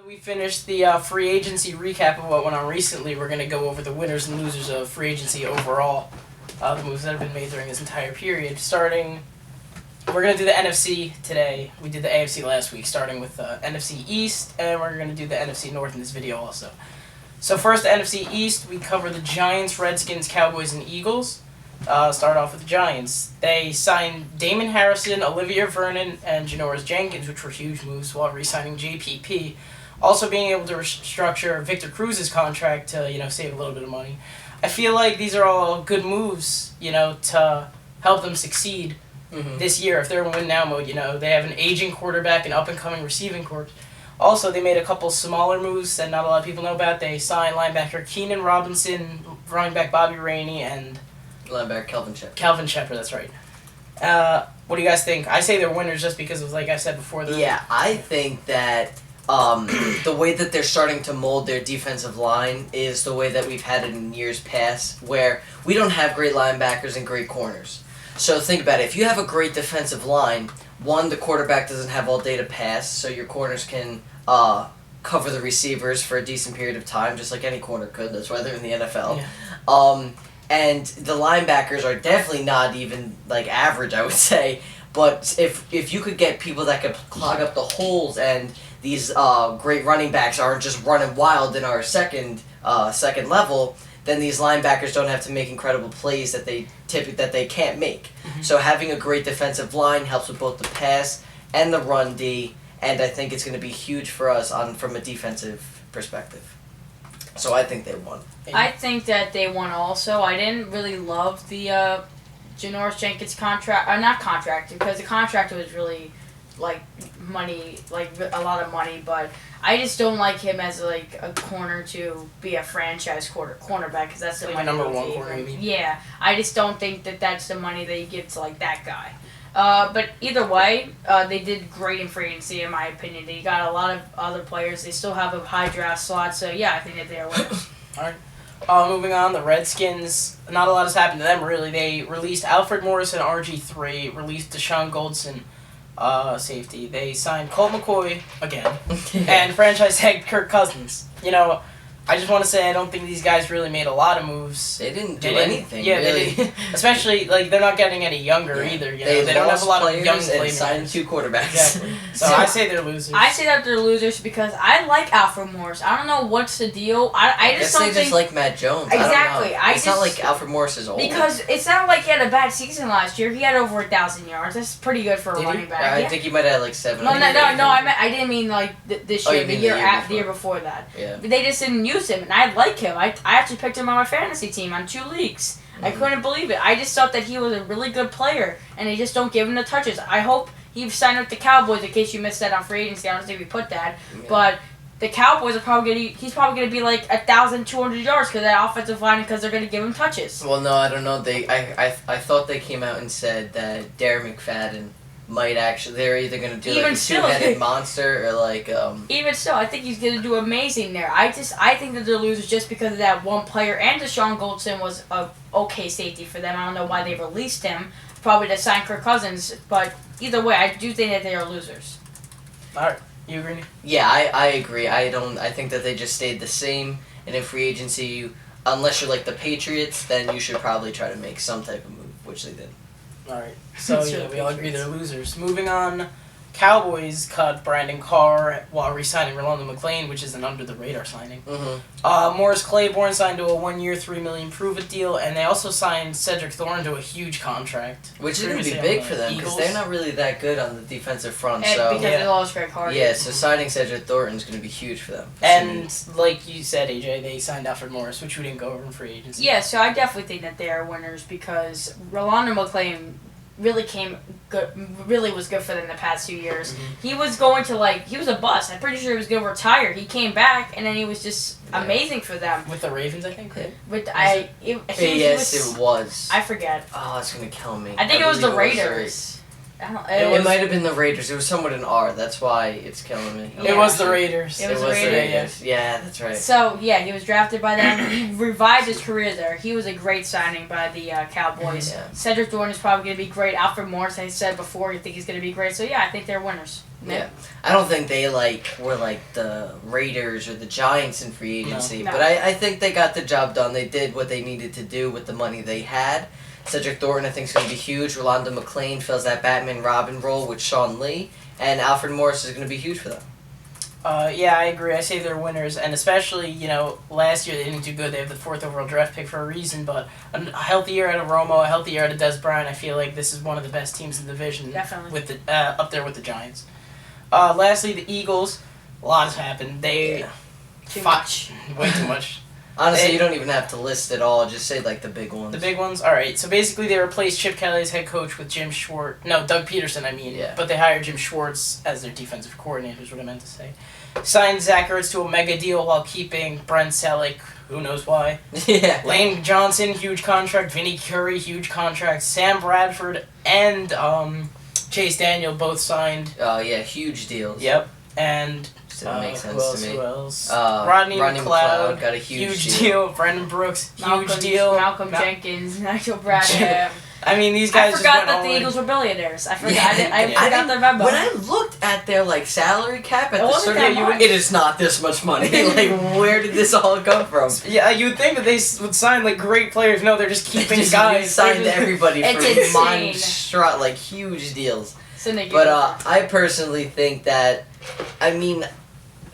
We finished the free agency recap of what went on recently. We're going to go over the winners and losers of free agency overall, the moves that have been made during this entire period. We're going to do the NFC today. We did the AFC last week, starting with NFC East, and we're going to do the NFC North in this video also. So first, the NFC East, we cover the Giants, Redskins, Cowboys, and Eagles. Start off with the Giants. They signed Damon Harrison, Olivia Vernon, and Janoris Jenkins, which were huge moves, while re-signing JPP. Also being able to restructure Victor Cruz's contract to, save a little bit of money. I feel like these are all good moves, to help them succeed this year. If they're in win-now mode, they have an aging quarterback, an up-and-coming receiving corps. Also, they made a couple smaller moves that not a lot of people know about. They signed linebacker Keenan Robinson, running back Bobby Rainey, and linebacker Kelvin Shepard. Kelvin Shepard, that's right. What do you guys think? I say they're winners just because of, like I said before. Yeah, I think that the way that they're starting to mold their defensive line is the way that we've had it in years past, where we don't have great linebackers and great corners. So think about it. If you have a great defensive line, one, the quarterback doesn't have all day to pass, so your corners can cover the receivers for a decent period of time, just like any corner could. That's why they're in the NFL. Yeah. And the linebackers are definitely not even, average, I would say. But if you could get people that could clog up the holes, and these great running backs aren't just running wild in our second level, then these linebackers don't have to make incredible plays that they can't make. Mm-hmm. So having a great defensive line helps with both the pass and the run D, and I think it's going to be huge for us from a defensive perspective. So I think they won. I think that they won also. I didn't really love the Janoris Jenkins contract, not contract, because the contract was really money, a lot of money, but I just don't like him as a corner to be a franchise cornerback, because that's the money number one corner. Yeah, I just don't think that that's the money that you give to that guy. But either way, they did great in free agency, in my opinion. They got a lot of other players. They still have a high draft slot, so yeah, I think that they are winners. All right. Moving on, the Redskins. Not a lot has happened to them, really. They released Alfred Morris and RG3, released Deshaun Goldson, safety. They signed Colt McCoy again, and franchise tag Kirk Cousins. I just want to say I don't think these guys really made a lot of moves. They didn't do anything. Yeah, really. They did. Especially they're not getting any younger either. They don't have a lot of young players. And signed 2 quarterbacks. Exactly. So I say they're losers. I say that they're losers because I like Alfred Morris. I don't know what's the deal. I just don't think. They just like Matt Jones. Exactly. I don't know. It's not like Alfred Morris is old. Because it's not like he had a bad season last year. He had over 1,000 yards. That's pretty good for a running back. I think he might have had 7. No. I didn't mean this year. The year before that. Yeah. They just didn't use him, and I like him. I actually picked him on my fantasy team on 2 leagues. I couldn't believe it. I just thought that he was a really good player, and they just don't give him the touches. I hope he signed with the Cowboys, in case you missed that on free agency. I don't think we put that. Yeah. But the Cowboys are he's probably going to be 1,200 yards because that offensive line, because they're going to give him touches. Well, no, I don't know. I thought they came out and said that Darren McFadden might actually, they're either going to do a two-headed monster or Even still, I think he's going to do amazing there. I think that they're losers just because of that one player, and Deshaun Goldson was a okay safety for them. I don't know why they released him, probably to sign Kirk Cousins, but either way, I do think that they are losers. Alright, you agree? Yeah, I agree. I think that they just stayed the same, and in free agency, unless you're like the Patriots, then you should probably try to make some type of move, which they did. Alright, so yeah, we all agree they're losers. Moving on, Cowboys cut Brandon Carr while re-signing Rolando McClain, which is an under-the-radar signing. Mm-hmm. Morris Claiborne signed to a 1-year, $3 million prove-it deal, and they also signed Cedric Thorne to a huge contract. Which is going to be big for them, because they're not really that good on the defensive front. Because they lost Greg Hardy. Yeah, so signing Cedric Thornton is going to be huge for them. And like you said, AJ, they signed Alfred Morris, which we didn't go over in free agency. Yeah, so I definitely think that they are winners because Rolando McClain really was good for them the past 2 years. Mm-hmm. He was going to he was a bust. I'm pretty sure he was going to retire. He came back and then he was just amazing for them. With the Ravens, I think. Right? It was. I forget. Oh, it's gonna kill me. I think it was the Raiders. It might have been the Raiders. It was somewhat an R. That's why it's killing me. Yeah. It was the Raiders. It was the Raiders. Yeah, that's right. So, yeah, he was drafted by them. He revived his career there. He was a great signing by the Cowboys. Yeah. Cedric Thorne is probably going to be great. Alfred Morris, I said before, you think he's going to be great. So, yeah, I think they're winners. Yeah. I don't think they were like the Raiders or the Giants in free agency, No. but I think they got the job done. They did what they needed to do with the money they had. Cedric Thornton, I think, is going to be huge. Rolando McClain fills that Batman Robin role with Sean Lee, and Alfred Morris is going to be huge for them. Yeah, I agree. I say they're winners, and especially, last year they didn't do good. They have the 4th overall draft pick for a reason, but a healthy year out of Romo, a healthy year out of Des Bryant, I feel like this is one of the best teams in the division. Definitely. With the up there with the Giants. Lastly, the Eagles. A lot has happened. They Too much. Way too much. Honestly, you don't even have to list it all. Just say, the big ones. The big ones? Alright, so basically they replaced Chip Kelly as head coach with Jim Schwartz. No, Doug Peterson, I mean. Yeah. But they hired Jim Schwartz as their defensive coordinator, is what I meant to say. Signed Zach Ertz to a mega deal while keeping Brent Selleck, who knows why. Yeah. Lane Johnson, huge contract. Vinny Curry, huge contract. Sam Bradford and Chase Daniel both signed. Oh, yeah, huge deals. Yep. And That makes sense to me. Who else? Rodney McLeod got a huge deal. Brendan Brooks, huge deal. Malcolm Jenkins, Nigel Bradham. I mean, these I guys forgot just that went the all in. Eagles were billionaires. I forgot. Yeah, I forgot the memo. When I looked at their salary cap at It the wasn't start of that the year, much. it is not this much money. Where did this all come from? Yeah, you would think that they would sign great players. No, they're just keeping Just guys. signed everybody It's for insane. huge deals. Syndicate. But I personally think that,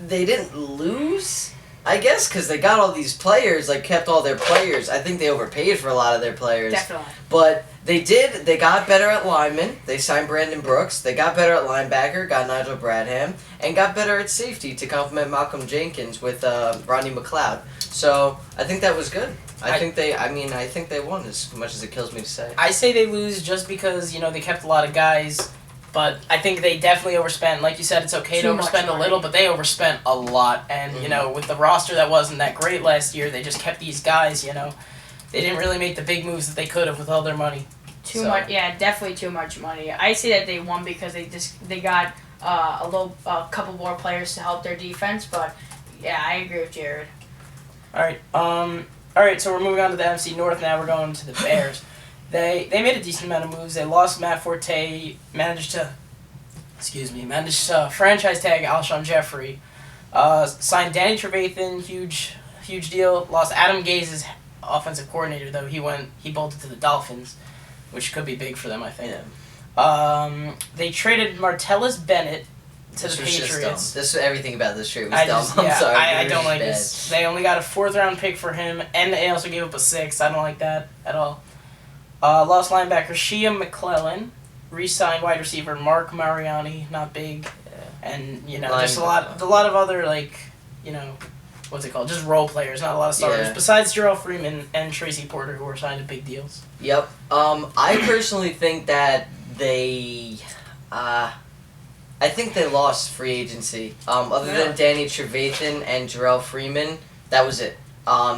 they didn't lose, I guess, because they got all these players, kept all their players. I think they overpaid for a lot of their players. Definitely. But they got better at linemen. They signed Brandon Brooks. They got better at linebacker, got Nigel Bradham, and got better at safety to complement Malcolm Jenkins with Rodney McLeod. So I think that was good. I think they won, as much as it kills me to say. I say they lose just because, they kept a lot of guys, but I think they definitely overspent. Like you said, it's okay to Too much overspend a money. little, but they overspent a lot. And, with the roster that wasn't that great last year, they just kept these guys, They didn't really make the big moves that they could have with all their money. Too much. Yeah, definitely too much money. I say that they won because they got a couple more players to help their defense. But yeah, I agree with Jared. All right, so we're moving on to the NFC North now. We're going to the Bears. They made a decent amount of moves. They lost Matt Forte, managed to franchise tag Alshon Jeffrey, signed Danny Trevathan, huge deal. Lost Adam Gase as offensive coordinator, though. He bolted to the Dolphins, which could be big for them, I think. Yeah. They traded Martellus Bennett to This the was Patriots. just dumb. Everything about this trade was dumb. I'm sorry. I It was don't like bad. this. They only got a 4th round pick for him, and they also gave up a 6th. I don't like that at all. Lost linebacker Shea McClellan, re-signed wide receiver Mark Mariani, not big, and just a lot of other what's it called? Just role players, not a lot of starters. Yeah. Besides Jarrell Freeman and Tracy Porter, who were signed to big deals. Yep. I personally think that I think they lost free agency. Other than Danny Trevathan and Jarrell Freeman, that was it.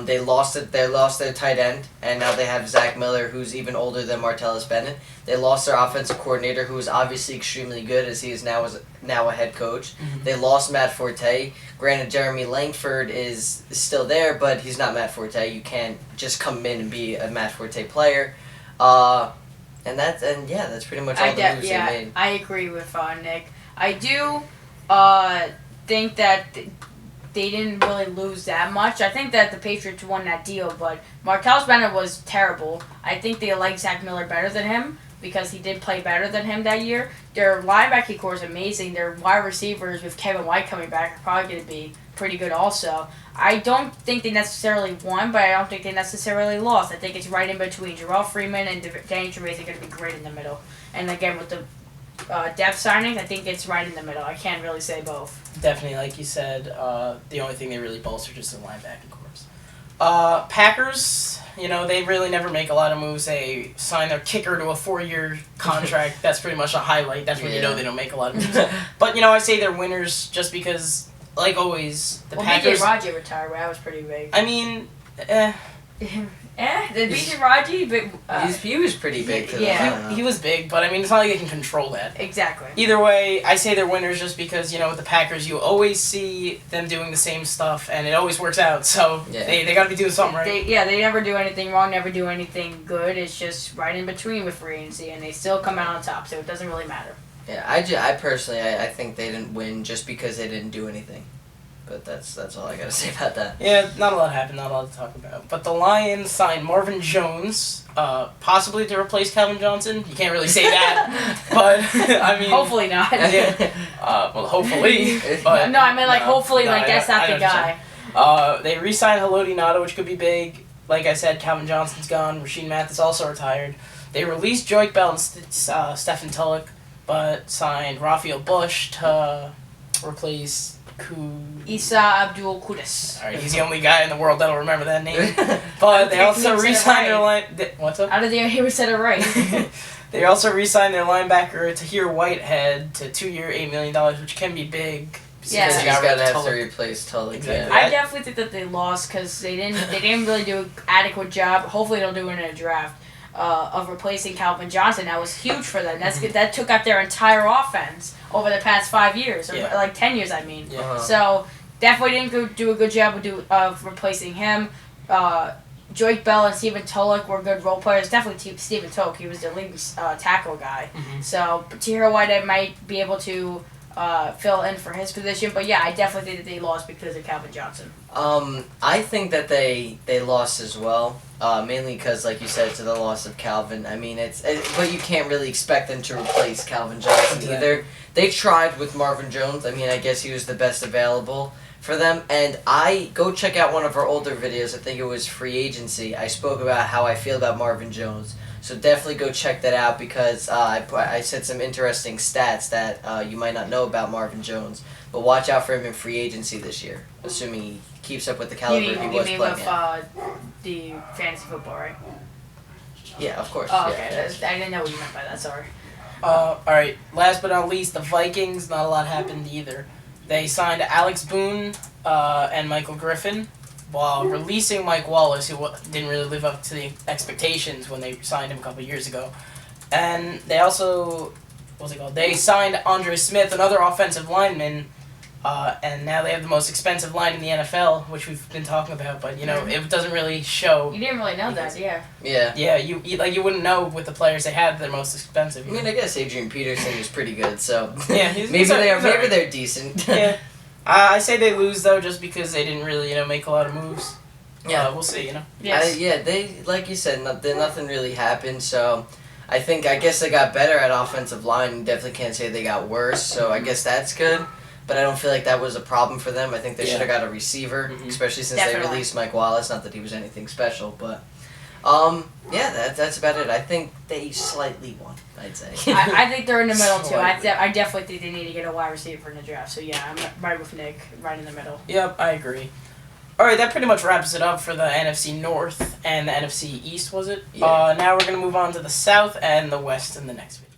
They lost their tight end, and now they have Zach Miller, who's even older than Martellus Bennett. They lost their offensive coordinator, who is obviously extremely good, as he is now a head coach. Mm-hmm. They lost Matt Forte. Granted, Jeremy Langford is still there, but he's not Matt Forte. You can't just come in and be a Matt Forte player. That's pretty much all the moves they made. I agree with Nick. I do think that they didn't really lose that much. I think that the Patriots won that deal, but Martellus Bennett was terrible. I think they like Zach Miller better than him because he did play better than him that year. Their linebacking core is amazing. Their wide receivers with Kevin White coming back are probably going to be pretty good also. I don't think they necessarily won, but I don't think they necessarily lost. I think it's right in between. Jarrell Freeman and Danny Trevathan are going to be great in the middle. And again, with the depth signing, I think it's right in the middle. I can't really say both. Definitely, like you said, the only thing they really bolstered is the linebacking corps. Packers, they really never make a lot of moves. They sign their kicker to a 4-year contract. That's pretty much a highlight. That's when you know they don't make a lot of moves. But, I say they're winners just because, like always, the Packers... BJ Raji retired, but that was pretty big. I mean, Did BJ Raji... He was pretty big for them. Yeah. he was big, but I mean, it's not like they can control that. Exactly. Either way, I say they're winners just because, with the Packers, you always see them doing the same stuff, and it always works out, so they got to be doing something right. They never do anything wrong, never do anything good. It's just right in between with free agency, and they still come out on top, so it doesn't really matter. Yeah, I personally, I think they didn't win just because they didn't do anything. But that's all I gotta say about that. Yeah, not a lot happened, not a lot to talk about. But the Lions signed Marvin Jones, possibly to replace Calvin Johnson. You can't really say that, but I mean, Hopefully not. Yeah. Well, hopefully. But No, I mean like hopefully no, like that's not I the guy. They re-signed Haloti Ngata, which could be big. Like I said, Calvin Johnson's gone. Rasheed Mathis also retired. They released Joik Bell and Stephen Tulloch, but signed Raphael Bush to replace Isa Abdul Qudus. Alright, he's the only guy in the world that'll remember that name. But they also re-signed their line. What's up? How did they hear said it right? They also re-signed their linebacker Tahir Whitehead to 2-year, $8 million, which can be big. Yeah. Because They he's got rid gonna of have to Tulloch. replace Tulloch. Exactly. Yeah. I definitely think that they lost because they didn't really do an adequate job. Hopefully they'll do it in a draft of replacing Calvin Johnson. That was huge for them. That took out their entire offense over the past 5 years, or Yeah. like 10 years. I mean. Yeah. Uh-huh. So definitely didn't do a good job of replacing him. Joik Bell and Stephen Tulloch were good role players. Definitely Stephen Tulloch. He was the league tackle guy. Mhm. So Tahir Whitehead might be able to fill in for his position. But yeah, I definitely think that they lost because of Calvin Johnson. I think that they lost as well, mainly because, like you said, to the loss of Calvin. I mean, but you can't really expect them to replace Calvin Johnson Exactly. either. They tried with Marvin Jones. I mean, I guess he was the best available for them. And go check out one of our older videos. I think it was Free Agency. I spoke about how I feel about Marvin Jones. So definitely go check that out because I said some interesting stats that you might not know about Marvin Jones. But watch out for him in free agency this year, assuming he keeps up with the caliber he was you mean playing with at. the fantasy football, right? Yeah, of course. Oh, yeah. okay. I didn't know what you meant by that. Sorry. Alright, last but not least, the Vikings, not a lot happened either. They signed Alex Boone and Michael Griffin while releasing Mike Wallace, who didn't really live up to the expectations when they signed him a couple years ago. And they also, they signed Andre Smith, another offensive lineman, and now they have the most expensive line in the NFL, which we've been talking about, but, it doesn't really show. You didn't really know that, yeah. Yeah. Yeah, you wouldn't know with the players they had, they're most expensive. I mean, I guess Adrian Peterson is pretty good, so Yeah, maybe they're decent. Yeah. I say they lose, though, just because they didn't really, make a lot of moves. Yeah. We'll see, Yes. They, like you said, nothing really happened, so I guess they got better at offensive line. You definitely can't say they got worse, so I guess that's good. But I don't feel like that was a problem for them. I think they should have got a receiver, especially since they released Mike Wallace. Not that he was anything special, but that's about it. I think they slightly won, I'd say. I think they're in the middle, too. Slightly. I definitely think they need to get a wide receiver in the draft. So, yeah, I'm right with Nick, right in the middle. Yep, I agree. Alright, that pretty much wraps it up for the NFC North and the NFC East, was it? Yeah. Now we're going to move on to the South and the West in the next video.